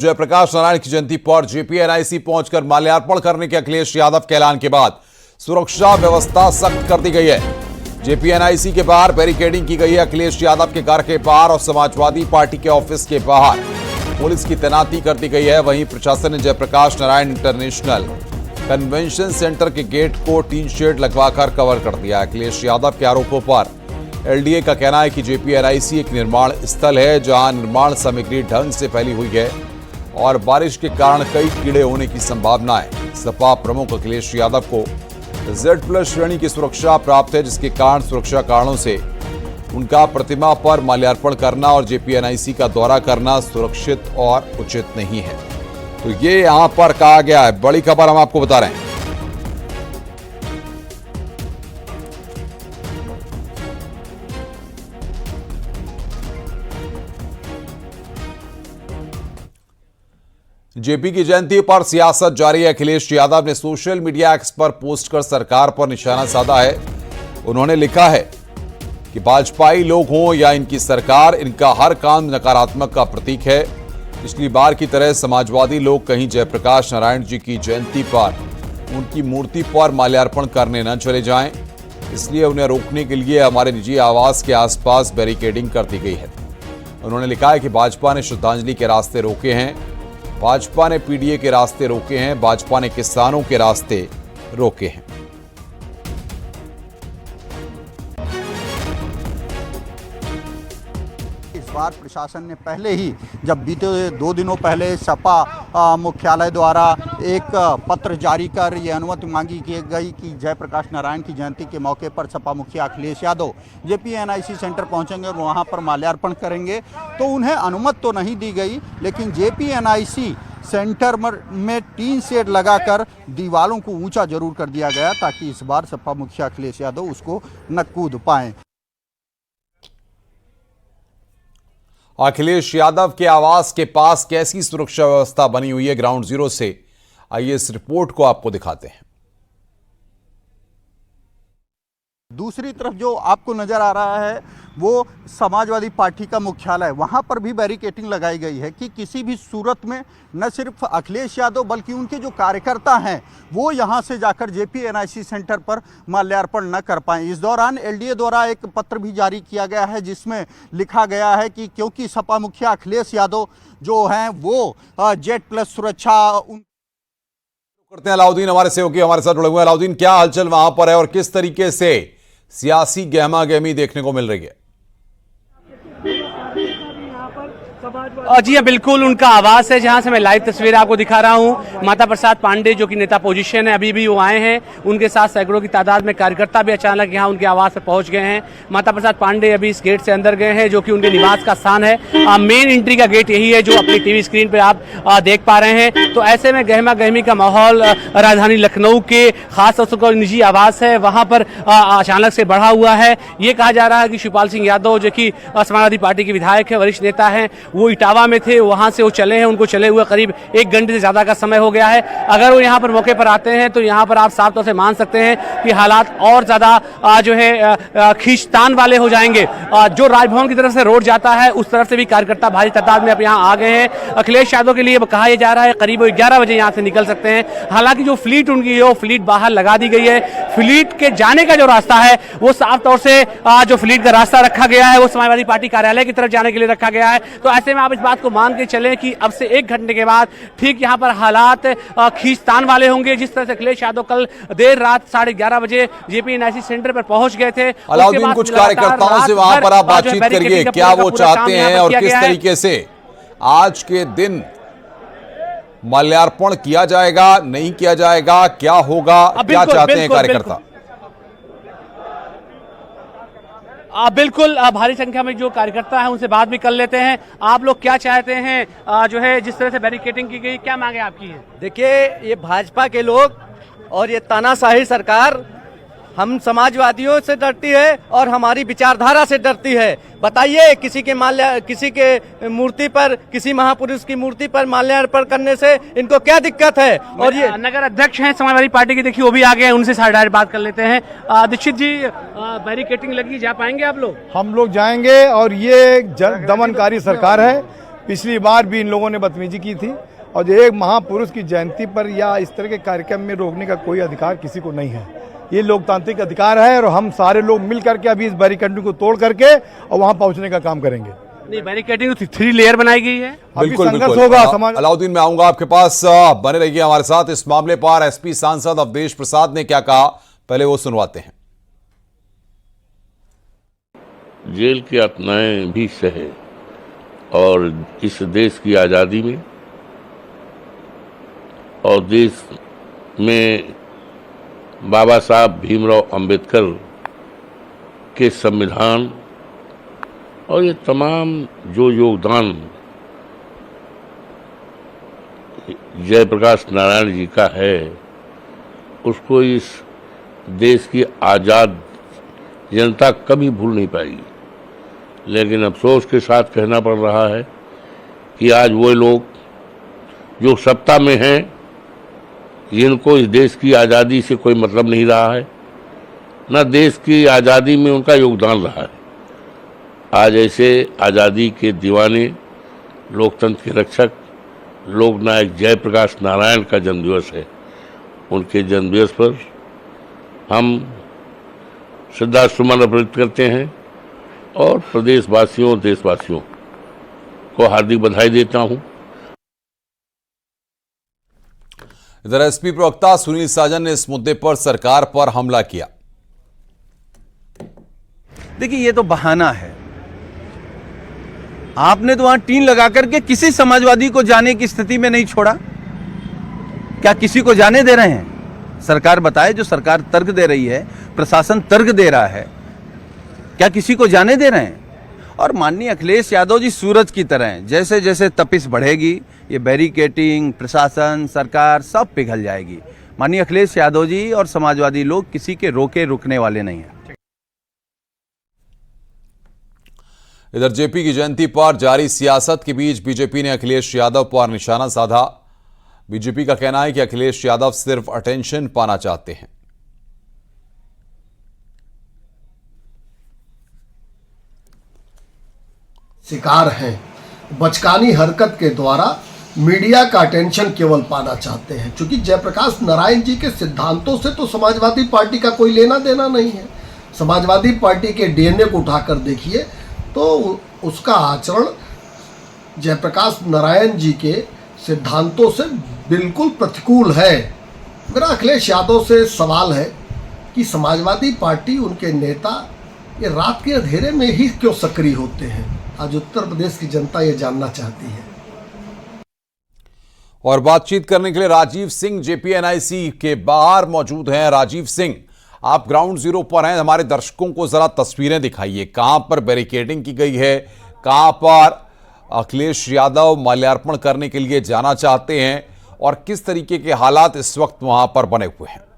जयप्रकाश नारायण की जयंती पर जेपीएनआईसी पहुंचकर माल्यार्पण करने के अखिलेश यादव के ऐलान के बाद सुरक्षा व्यवस्था सख्त कर दी गई है। जेपीएनआईसी के बाहर बैरिकेडिंग की गई है। अखिलेश यादव के घर के बाहर और समाजवादी पार्टी के ऑफिस के बाहर पुलिस की तैनाती कर दी गई है। वहीं प्रशासन ने Jayaprakash Narayan international convention centre के गेट को टीन शेड लगवाकर कवर कर दिया। अखिलेश यादव के आरोपों पर एलडीए का कहना है कि जेपीएनआईसी एक निर्माण स्थल है जहां निर्माण सामग्री ढंग से फैली हुई है और बारिश के कारण कई कीड़े होने की संभावना है। सपा प्रमुख अखिलेश यादव को Z+ श्रेणी की सुरक्षा प्राप्त है, जिसके कारण सुरक्षा कारणों से उनका प्रतिमा पर माल्यार्पण करना और जेपीएनआईसी का दौरा करना सुरक्षित और उचित नहीं है। तो ये यहां पर कहा गया है। बड़ी खबर हम आपको बता रहे हैं। जेपी की जयंती पर सियासत जारी है। अखिलेश यादव ने सोशल मीडिया एक्स पर पोस्ट कर सरकार पर निशाना साधा है। उन्होंने लिखा है कि भाजपाई लोग हों या इनकी सरकार, इनका हर काम नकारात्मक का प्रतीक है। पिछली बार की तरह समाजवादी लोग कहीं जयप्रकाश नारायण जी की जयंती पर उनकी मूर्ति पर माल्यार्पण करने न चले जाएं, इसलिए उन्हें रोकने के लिए हमारे निजी आवास के आसपास बैरिकेडिंग कर दी गई है। उन्होंने लिखा है कि भाजपा ने श्रद्धांजलि के रास्ते रोके हैं, भाजपा ने पीडीए के रास्ते रोके हैं, भाजपा ने किसानों के रास्ते रोके हैं। इस बार प्रशासन ने पहले ही, जब बीते 2 दिनों पहले सपा मुख्यालय द्वारा एक पत्र जारी कर ये अनुमति मांगी गई कि जयप्रकाश नारायण की जयंती के मौके पर सपा मुखिया अखिलेश यादव जेपीएनआईसी सेंटर पहुंचेंगे और वहां पर माल्यार्पण करेंगे, तो उन्हें अनुमति तो नहीं दी गई, लेकिन जेपीएनआईसी सेंटर में टीन शेड लगाकर दीवारों को ऊंचा जरूर कर दिया गया ताकि इस बार सपा मुखिया अखिलेश यादव उसको न कूद पाएं। अखिलेश यादव के आवास के पास कैसी सुरक्षा व्यवस्था बनी हुई है ग्राउंड जीरो से, आइए इस रिपोर्ट को आपको दिखाते हैं। दूसरी तरफ जो आपको नजर आ रहा है वो समाजवादी पार्टी का मुख्यालय, वहां पर भी बैरिकेडिंग लगाई गई है कि किसी भी सूरत में न सिर्फ अखिलेश यादव बल्कि उनके जो कार्यकर्ता हैं वो यहां से जाकर जेपीएनआईसी सेंटर पर माल्यार्पण न कर पाएं। इस दौरान एलडीए द्वारा एक पत्र भी जारी किया गया है जिसमें लिखा गया है कि क्योंकि सपा मुखिया अखिलेश यादव जो हैं वो Z+ सुरक्षा करते हैं। अलाउद्दीन हमारे सहयोगी हमारे साथ जुड़े हुए हैं। अलाउद्दीन, क्या हलचल वहां पर है और किस तरीके से सियासी गहमा गहमी देखने को मिल रही है? जी हाँ, बिल्कुल उनका आवास है जहां से मैं लाइव तस्वीर आपको दिखा रहा हूं। माता प्रसाद पांडे जो कि नेता पोजीशन है, अभी भी वो आए हैं। उनके साथ सैकड़ों की तादाद में कार्यकर्ता भी अचानक यहां उनके आवास पर पहुंच गए हैं। माता प्रसाद पांडे अभी इस गेट से अंदर गए हैं जो कि उनके निवास का स्थान है। मेन एंट्री का गेट यही है जो अपनी टीवी स्क्रीन पर आप देख पा रहे हैं। तो ऐसे में गहमा गहमी का माहौल राजधानी लखनऊ के खास तौर पर निजी आवास है वहां पर अचानक से बढ़ा हुआ है। ये कहा जा रहा है कि शिवपाल सिंह यादव जो कि समाजवादी पार्टी के विधायक है, वरिष्ठ नेता है, वो इटावा में थे, वहां से वो चले हैं। उनको चले हुए करीब 1 घंटे से ज्यादा का समय हो गया है। अगर वो यहाँ पर मौके पर आते हैं तो यहाँ पर आप साफ तौर से मान सकते हैं कि हालात और ज्यादा जो है खींचतान वाले हो जाएंगे। जो राजभवन की तरफ से रोड जाता है उस तरफ से भी कार्यकर्ता भारी तादाद में अब यहाँ आ गए हैं। अखिलेश यादव के लिए कहा यह जा रहा है करीब 11 बजे यहाँ से निकल सकते हैं। हालांकि जो फ्लीट उनकी है वो फ्लीट बाहर लगा दी गई है। फ्लीट के जाने का जो रास्ता है वो साफ तौर से जो फ्लीट का रास्ता रखा गया है वो समाजवादी पार्टी कार्यालय की तरफ जाने के लिए रखा गया है। तो ऐसे में आप इस बात को मान के चलें कि अब से 1 घंटे के बाद ठीक यहां पर हालात खींचतान वाले होंगे। जिस तरह से अखिलेश यादव कल देर रात 11:30 बजे जेपीएनआईसी सेंटर पर पहुंच गए थे। अलाउद्दीन, कुछ कार्यकर्ताओं से वहां पर आप बातचीत करिए, क्या वो चाहते हैं और किस तरीके से आज के दिन माल्यार्पण किया जाएगा, नहीं किया जाएगा, क्या होगा, क्या चाहते हैं कार्यकर्ता? बिल्कुल भारी संख्या में जो कार्यकर्ता है उनसे बात भी कर लेते हैं। आप लोग क्या चाहते हैं जो है जिस तरह से बैरिकेडिंग की गई, क्या मांगे आपकी है? देखिए, ये भाजपा के लोग और ये तानाशाही सरकार हम समाजवादियों से डरती है और हमारी विचारधारा से डरती है। बताइए, किसी के मूर्ति पर, किसी महापुरुष की मूर्ति पर माल्यार्पण करने से इनको क्या दिक्कत है? और ये नगर अध्यक्ष हैं समाजवादी पार्टी के, देखिए वो भी आ गए हैं, उनसे डायरेक्ट बात कर लेते हैं। दीक्षित जी, बैरिकेडिंग लगी, जा पाएंगे आप लोग? हम लोग जाएंगे और ये दमनकारी सरकार है। पिछली बार भी इन लोगों ने बदतमीजी की थी। और जो एक महापुरुष की जयंती पर या इस तरह के कार्यक्रम में रोकने का कोई अधिकार किसी को नहीं है। ये लोकतांत्रिक अधिकार है और हम सारे लोग मिल करके अभी इस बैरिकेडिंग को तोड़ करके और वहां पहुंचने का काम करेंगे। नहीं, बैरिकेडिंग 3 लेयर बनाई गई है। बिल्कुल संघर्ष होगा समाज। अलाउद्दीन, मैं आऊंगा आपके पास, बने रहिए हमारे साथ। इस मामले पर एसपी सांसद अवधेश प्रसाद ने क्या कहा, पहले वो सुनवाते हैं। जेल की यातनाएं भी सहे और इस देश की आज़ादी में और देश में बाबा साहब भीमराव अंबेडकर के संविधान और ये तमाम जो योगदान जयप्रकाश नारायण जी का है, उसको इस देश की आज़ाद जनता कभी भूल नहीं पाएगी। लेकिन अफसोस के साथ कहना पड़ रहा है कि आज वो लोग जो सत्ता में हैं, जिनको इस देश की आज़ादी से कोई मतलब नहीं रहा है, न देश की आज़ादी में उनका योगदान रहा है, आज ऐसे आज़ादी के दीवाने, लोकतंत्र के रक्षक, लोकनायक जयप्रकाश नारायण का जन्मदिवस है। उनके जन्मदिवस पर हम श्रद्धासुमन अर्पित करते हैं और प्रदेशवासियों, देशवासियों को हार्दिक बधाई देता हूं। इधर एसपी प्रवक्ता सुनील साजन ने इस मुद्दे पर सरकार पर हमला किया। देखिए, ये तो बहाना है। आपने तो वहां टीन लगा करके किसी समाजवादी को जाने की स्थिति में नहीं छोड़ा। क्या किसी को जाने दे रहे हैं? सरकार बताए, जो सरकार तर्क दे रही है, प्रशासन तर्क दे रहा है, क्या किसी को जाने दे रहे हैं? और माननीय अखिलेश यादव जी सूरज की तरह हैं, जैसे जैसे तपिश बढ़ेगी, ये बैरिकेडिंग, प्रशासन, सरकार सब पिघल जाएगी। माननीय अखिलेश यादव जी और समाजवादी लोग किसी के रोके रुकने वाले नहीं हैं। इधर जेपी की जयंती पर जारी सियासत के बीच बीजेपी ने अखिलेश यादव पर निशाना साधा। बीजेपी का कहना है कि अखिलेश यादव सिर्फ अटेंशन पाना चाहते हैं। शिकार हैं, बचकानी हरकत के द्वारा मीडिया का अटेंशन केवल पाना चाहते हैं। क्योंकि जयप्रकाश नारायण जी के सिद्धांतों से तो समाजवादी पार्टी का कोई लेना देना नहीं है। समाजवादी पार्टी के डीएनए को उठाकर देखिए तो उसका आचरण जयप्रकाश नारायण जी के सिद्धांतों से बिल्कुल प्रतिकूल है। मेरा अखिलेश यादव से सवाल है कि समाजवादी पार्टी, उनके नेता ये रात के अंधेरे में ही क्यों सक्रिय होते हैं? आज उत्तर प्रदेश की जनता ये जानना चाहती है। और बातचीत करने के लिए राजीव सिंह जेपीएनआईसी के बाहर मौजूद हैं। राजीव सिंह, आप ग्राउंड जीरो पर हैं, हमारे दर्शकों को जरा तस्वीरें दिखाइए। कहां पर बैरिकेडिंग की गई है, कहां पर अखिलेश यादव माल्यार्पण करने के लिए जाना चाहते हैं और किस तरीके के हालात इस वक्त वहां पर बने हुए हैं?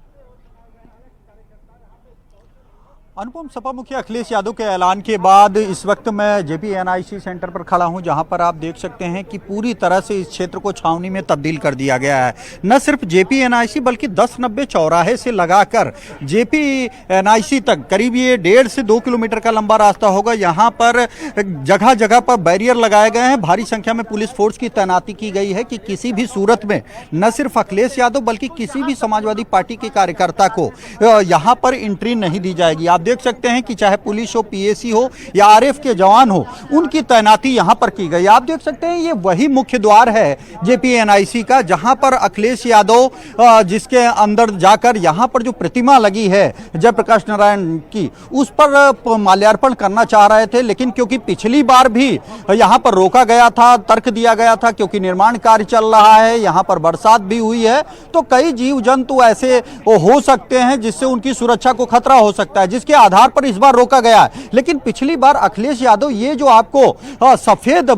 अनुपम, सपा मुखिया अखिलेश यादव के ऐलान के बाद इस वक्त मैं जेपीएनआईसी सेंटर पर खड़ा हूं, जहां पर आप देख सकते हैं कि पूरी तरह से इस क्षेत्र को छावनी में तब्दील कर दिया गया है। न सिर्फ जेपीएनआईसी बल्कि 1090 चौराहे से लगाकर जेपीएनआईसी तक करीब ये 1.5 से 2 किलोमीटर का लंबा रास्ता होगा। यहाँ पर जगह जगह पर बैरियर लगाए गए हैं, भारी संख्या में पुलिस फोर्स की तैनाती की गई है कि किसी भी सूरत में न सिर्फ अखिलेश यादव बल्कि किसी भी समाजवादी पार्टी के कार्यकर्ता को यहाँ पर एंट्री नहीं दी जाएगी। आप देख सकते हैं कि चाहे पुलिस हो, पीएसी हो या आरएफ के जवान हो, उनकी तैनाती यहां पर की गई। आप देख सकते हैं ये वही मुख्य द्वार है जेपीएनआईसी का, जहां पर अखिलेश यादव जिसके अंदर जाकर यहां पर जो प्रतिमा लगी है जयप्रकाश नारायण की, उस पर माल्यार्पण करना चाह रहे थे। लेकिन क्योंकि पिछली बार भी यहां पर रोका गया था, तर्क दिया गया था, क्योंकि निर्माण कार्य चल रहा है, यहां पर बरसात भी हुई है, तो कई जीव जंतु ऐसे हो सकते हैं जिससे उनकी सुरक्षा को खतरा हो सकता है, जिसके आधार पर इस बार रोका गया है। लेकिन पिछली बार अखिलेश यादव ये जो आपको सफेद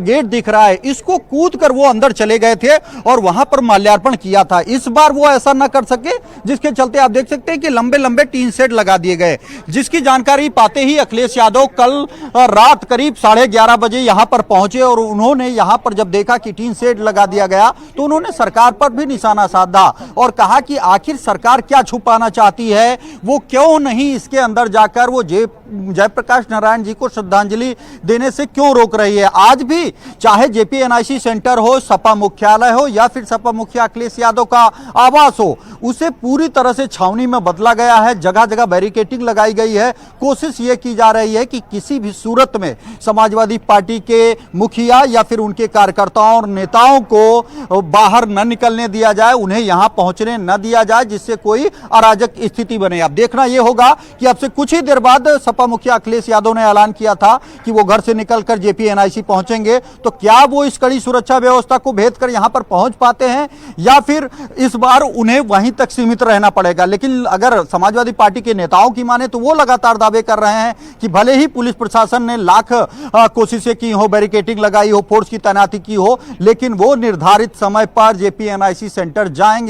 गेट दिख रहा है, इसको कूद कर वो अंदर चले गए थे और वहां पर माल्यार्पण किया था। इस बार वो ऐसा न कर सके, जिसके चलते आप देख सकते हैं कि लंबे लंबे टीन शेड लगा दिए गए, जिसकी जानकारी पाते ही अखिलेश यादव कल रात करीब 11:30 बजे यहां पर पहुंचे और उन्होंने यहां पर जब देखा कि टीन शेड लगा दिया गया तो उन्होंने सरकार पर भी निशाना साधा और कहा कि आखिर सरकार क्या छुपाना चाहती है, वो क्यों नहीं इसके के अंदर जाकर वो जयप्रकाश नारायण जी को श्रद्धांजलि देने से क्यों रोक रही है। आज भी चाहे जेपीएनआईसी सेंटर हो, सपा मुख्यालय हो या फिर सपा मुखिया अखिलेश यादव का आवास हो, उसे पूरी तरह से छावनी में बदला गया है। जगह जगह बैरिकेडिंग लगाई गई है। कोशिश ये की जा रही है कि किसी भी सूरत में समाजवादी पार्टी के मुखिया या फिर उनके कार्यकर्ताओं और नेताओं को बाहर न निकलने दिया जाए, उन्हें यहां पहुंचने न दिया जाए, जिससे कोई अराजक स्थिति बने। अब देखना यह होगा कि अब से कुछ ही देर बाद सपा मुखिया अखिलेश यादव ने ऐलान किया था कि वो घर से निकलकर जेपीएनआईसी पहुंचेंगे, तो क्या वो इस कड़ी सुरक्षा व्यवस्था को भेद कर यहां पर पहुंच पाते हैं या फिर इस बार उन्हें वहीं तक सीमित रहना पड़ेगा। लेकिन अगर समाजवादी पार्टी के नेताओं की माने तो वो लगातार दावे कर रहे हैं कि भले ही पुलिस प्रशासन ने लाख कोशिशें की हो, बैरिकेडिंग लगाई हो, फोर्स की तैनाती की हो, लेकिन वो निर्धारित समय पर जेपीएनआईसी सेंटर जाएंगे।